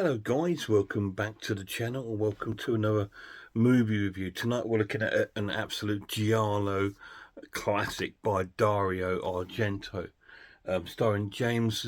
Hello guys, welcome back to the channel and welcome to another movie review. Tonight we're looking at an absolute Giallo classic by Dario Argento, starring James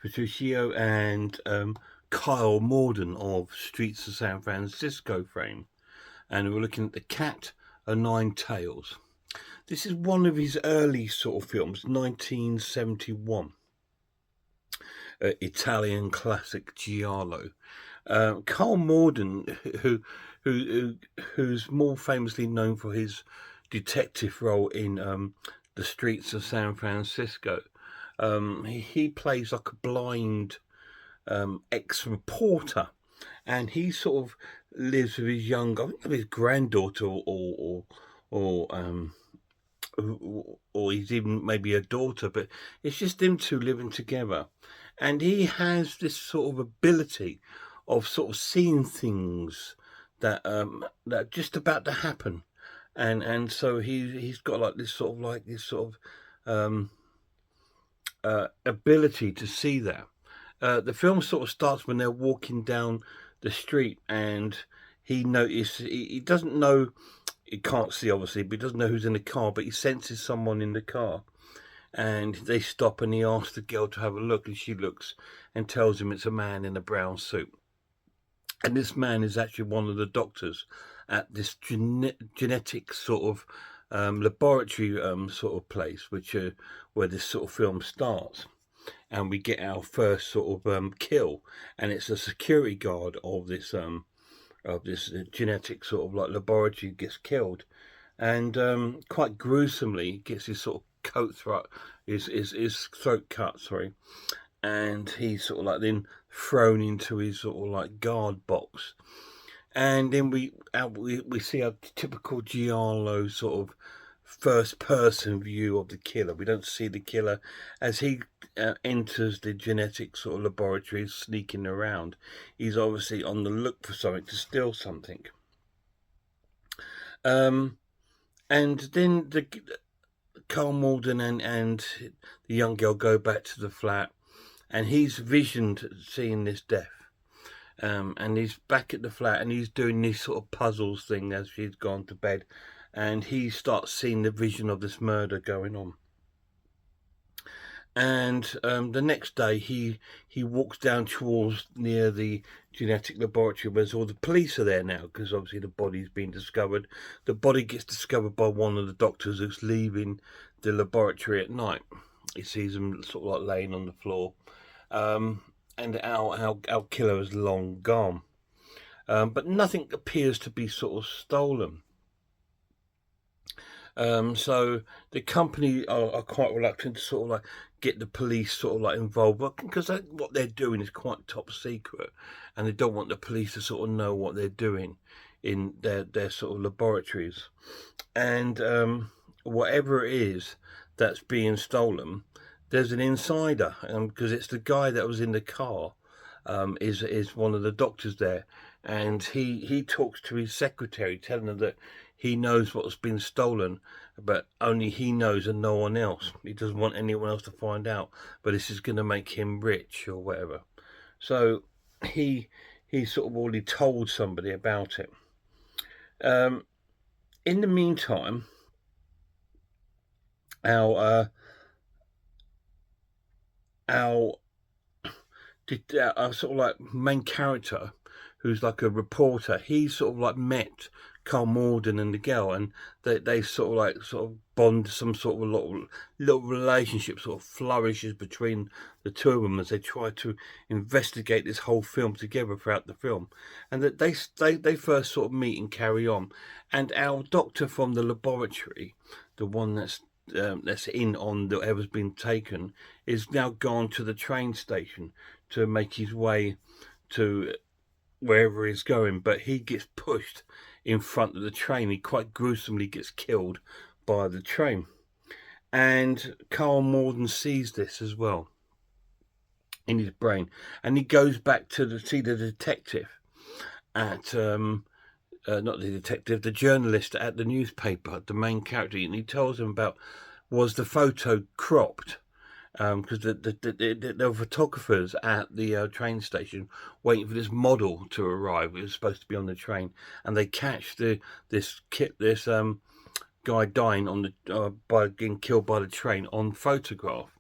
Petruccio and Kyle Morden of Streets of San Francisco fame. And we're looking at The Cat o' Nine Tails. This is one of his early sort of films, 1971. Italian classic Giallo. Carl Morden, who's more famously known for his detective role in The Streets of San Francisco. He plays like a blind ex-reporter, and he sort of lives with his I think his granddaughter, or he's even maybe a daughter, but it's just them two living together. And he has this sort of ability of sort of seeing things that that are just about to happen, and so he's got like this sort of ability to see that. The film sort of starts when they're walking down the street, and he doesn't know, he can't see obviously, but he doesn't know who's in the car, but he senses someone in the car. And they stop and he asks the girl to have a look, and she looks and tells him it's a man in a brown suit. And this man is actually one of the doctors at this genetic sort of laboratory sort of place, where this sort of film starts. And we get our first sort of kill, and it's a security guard of this genetic sort of like laboratory gets killed, and quite gruesomely gets his sort of his throat cut, sorry, and he's sort of like then thrown into his sort of like guard box. And then we see a typical Giallo sort of first person view of the killer. We don't see the killer as he enters the genetic sort of laboratory, sneaking around. He's obviously on the look for something, to steal something. And then Carl Malden and the young girl go back to the flat, and he's visioned seeing this death. And he's back at the flat, and he's doing this sort of puzzles thing as she's gone to bed, and he starts seeing the vision of this murder going on. And the next day he walks down towards near the genetic laboratory, where all the police are there now, because obviously the body's been discovered. The body gets discovered by one of the doctors who's leaving the laboratory at night. He sees them sort of like laying on the floor, and our killer is long gone, but nothing appears to be sort of stolen. So the company are quite reluctant to sort of like get the police sort of like involved, because what they're doing is quite top secret, and they don't want the police to sort of know what they're doing in their sort of laboratories. And whatever it is that's being stolen, there's an insider, because it's the guy that was in the car, is one of the doctors there, and he talks to his secretary, telling her that he knows what's been stolen, but only he knows and no one else. He doesn't want anyone else to find out, but this is going to make him rich or whatever. So he sort of already told somebody about it. In the meantime, our sort of like main character, who's like a reporter, he sort of like met Carl Morden and the girl, and they sort of bond, some sort of little relationship sort of flourishes between the two of them as they try to investigate this whole film together throughout the film. And that they first sort of meet and carry on, and our doctor from the laboratory, the one that's in on whatever's been taken, is now gone to the train station to make his way to wherever he's going, but he gets pushed in front of the train. He quite gruesomely gets killed by the train, and Carl Morden sees this as well in his brain, and he goes back to see the detective at not the detective, the journalist at the newspaper, the main character, and he tells him about, was the photo cropped? because there were photographers at the train station waiting for this model to arrive. It was supposed to be on the train, and they catch this guy dying on the by getting killed by the train on photograph,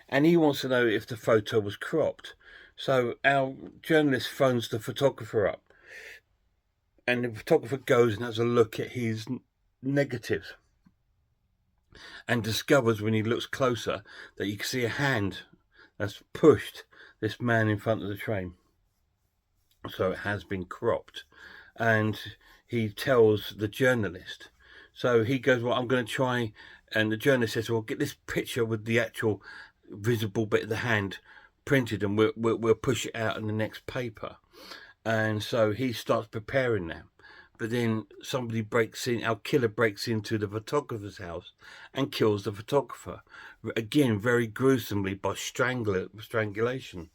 and he wants to know if the photo was cropped. So our journalist phones the photographer up, and the photographer goes and has a look at his negatives, and discovers when he looks closer that you can see a hand that's pushed this man in front of the train. So it has been cropped, and he tells the journalist. So he goes, well, I'm going to try, and the journalist says, well, get this picture with the actual visible bit of the hand printed, and we'll push it out in the next paper. And so he starts preparing that. But then somebody breaks in, our killer breaks into the photographer's house and kills the photographer. Again, very gruesomely by strangulation.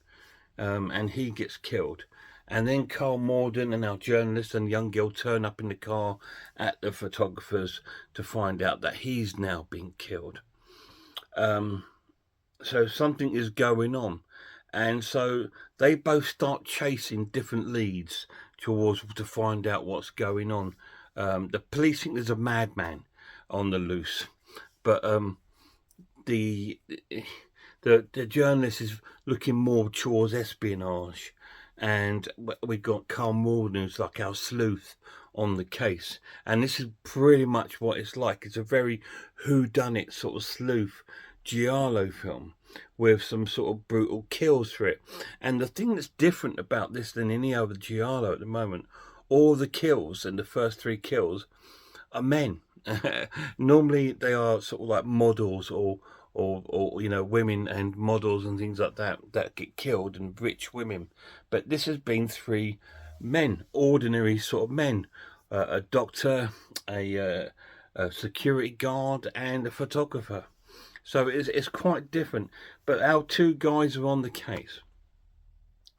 And he gets killed. And then Carl Morden and our journalist and young girl turn up in the car at the photographer's to find out that he's now been killed. So something is going on. And so they both start chasing different leads to find out what's going on. The police think there's a madman on the loose, but the journalist is looking more towards espionage, and we got Carl Morden, who's like our sleuth on the case, and this is pretty much what it's like. It's a very whodunit sort of sleuth giallo film with some sort of brutal kills for it. And the thing that's different about this than any other giallo at the moment, all the kills and the first 3 kills are men. Normally they are sort of like models or you know, women and models and things like that get killed, and rich women. But this has been 3 men, ordinary sort of men, a doctor, a security guard, and a photographer. So it's quite different. But our 2 guys are on the case.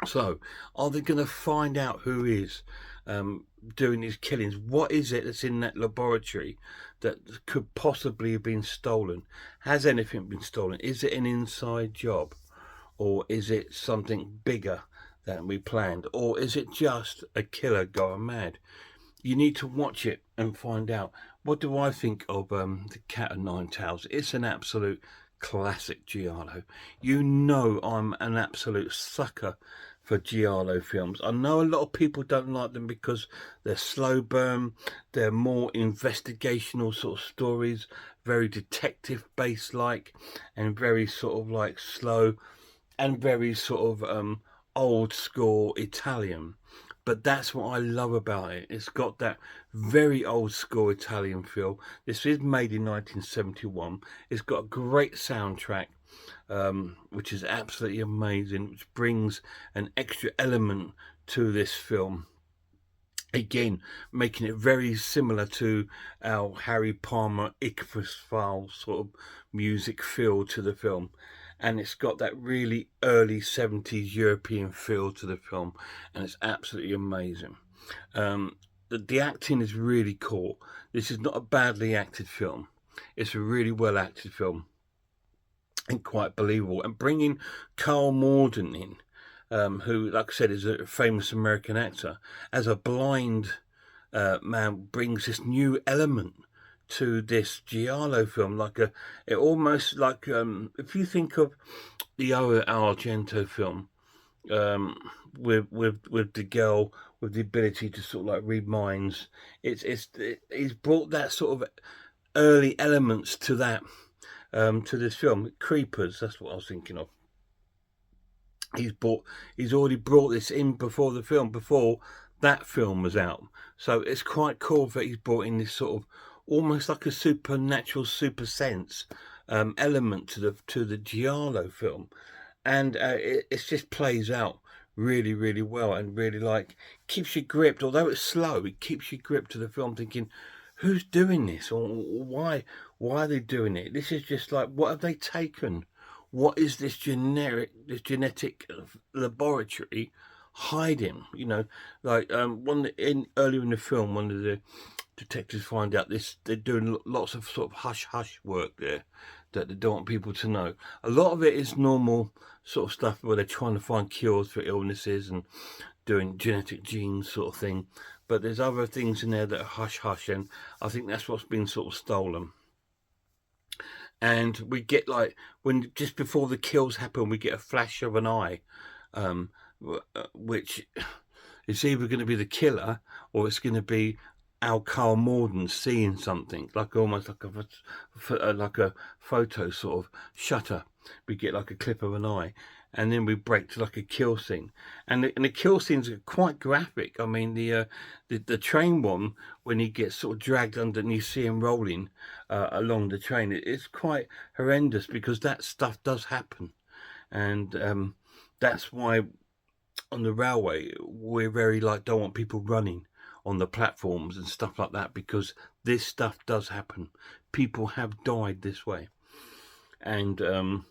So are they going to find out who is doing these killings? What is it that's in that laboratory that could possibly have been stolen? Has anything been stolen? Is it an inside job? Or is it something bigger than we planned? Or is it just a killer gone mad? You need to watch it and find out. What do I think of The Cat o' Nine Tails? It's an absolute classic giallo. You know I'm an absolute sucker for giallo films. I know a lot of people don't like them because they're slow burn, they're more investigational sort of stories, very detective based like, and very sort of like slow and very sort of old school Italian. But that's what I love about it. It's got that very old school Italian feel. This is made in 1971. It's got a great soundtrack, which is absolutely amazing, which brings an extra element to this film. Again, making it very similar to our Harry Palmer Icarus File sort of music feel to the film. And it's got that really early 70s European feel to the film, and it's absolutely amazing. The acting is really cool. This is not a badly acted film. It's a really well acted film and quite believable. And bringing Carl Morden in, who, like I said, is a famous American actor, as a blind man, brings this new element to this giallo film, it almost like if you think of the other Argento film, with the girl with the ability to sort of like read minds, he's brought that sort of early elements to that to this film. Creepers, that's what I was thinking of. He's already brought this in before that film was out, so it's quite cool that he's brought in this sort of almost like a supernatural super sense element to the giallo film, and it just plays out really, really well, and really like keeps you gripped. Although it's slow, it keeps you gripped to the film, thinking, who's doing this, or why are they doing it? This is just like, what have they taken? What is this genetic laboratory hiding? You know, like earlier in the film, one of the detectives find out they're doing lots of sort of hush work there. that they don't want people to know. A lot of it is normal sort of stuff where they're trying to find cures for illnesses and doing genetic genes sort of thing. But there's other things in there that are hush-hush, and I think that's what's been sort of stolen. And we get, like, when just before the kills happen, we get a flash of an eye, which is either going to be the killer or it's going to be our Carl Morden seeing something, like almost like a photo sort of shutter. We get like a clip of an eye, and then we break to like a kill scene, and the kill scenes are quite graphic. I mean, the train one, when he gets sort of dragged under and you see him rolling along the train, it's quite horrendous because that stuff does happen, and that's why on the railway we're very like don't want people running on the platforms and stuff like that, because this stuff does happen. People have died this way, and the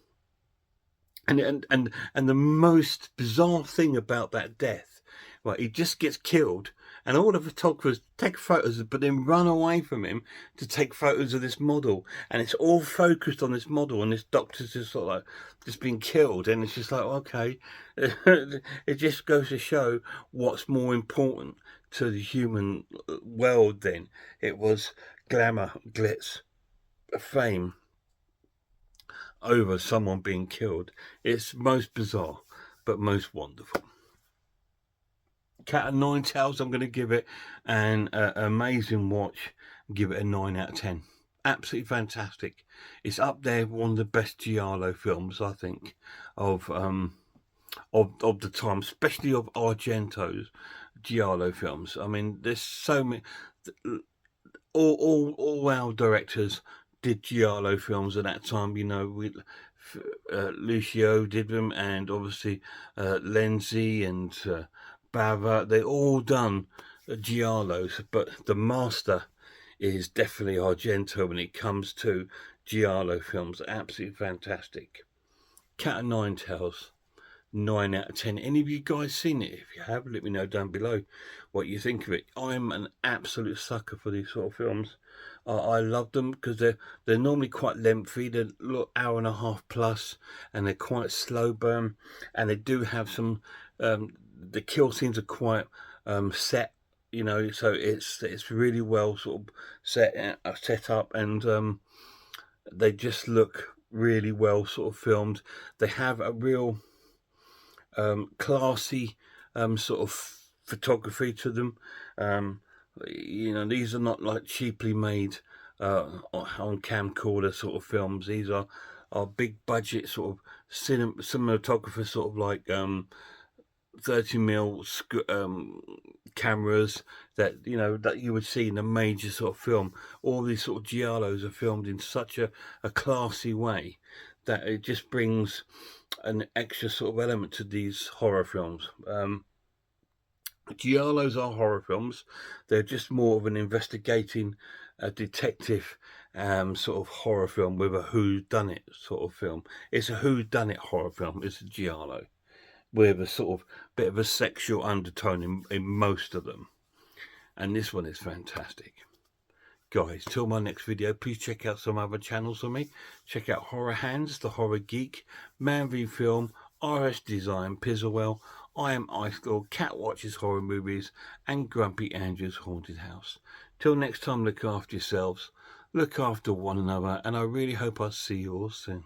most bizarre thing about that death, right? He just gets killed, and all the photographers take photos, but then run away from him to take photos of this model, and it's all focused on this model, and this doctor's just sort of like just been killed, and it's just like, okay, it just goes to show what's more important to the human world. Then it was glamour, glitz, fame over someone being killed. It's most bizarre but most wonderful. Cat of Nine Tails, I'm going to give it an amazing watch. Give it a 9 out of 10. Absolutely fantastic. It's up there, one of the best Giallo films, I think, of the time, especially of Argento's Giallo films. I mean, there's so many. All our directors did Giallo films at that time. You know, Lucio did them, and obviously Lenzi and Bava. They all done Giallos, but the master is definitely Argento when it comes to Giallo films. Absolutely fantastic. Cat of Nine Tails, 9 out of 10. Any of you guys seen it? If you have, let me know down below what you think of it. I'm an absolute sucker for these sort of films. I love them because they're normally quite lengthy. They're hour and a half plus, and they're quite slow burn, and they do have some the kill scenes are quite set, you know, so it's really well sort of set up, and they just look really well sort of filmed. They have a real classy sort of photography to them. You know, these are not like cheaply made on camcorder sort of films. These are big budget sort of cinematographers, sort of like 30mm cameras that, you know, that you would see in a major sort of film. All these sort of giallos are filmed in such a classy way that it just brings an extra sort of element to these horror films. Giallos are horror films. They're just more of an investigating detective sort of horror film with a whodunit sort of film. It's a whodunit horror film. It's a giallo with a sort of bit of a sexual undertone in most of them. And this one is fantastic. Guys, till my next video, please check out some other channels of me. Check out Horror Hands, The Horror Geek, Man v Film, RS Design, Pizzlewell, I Am Ice Lord, Cat Watches Horror Movies, and Grumpy Andrew's Haunted House. Till next time, look after yourselves, look after one another, and I really hope I'll see you all soon.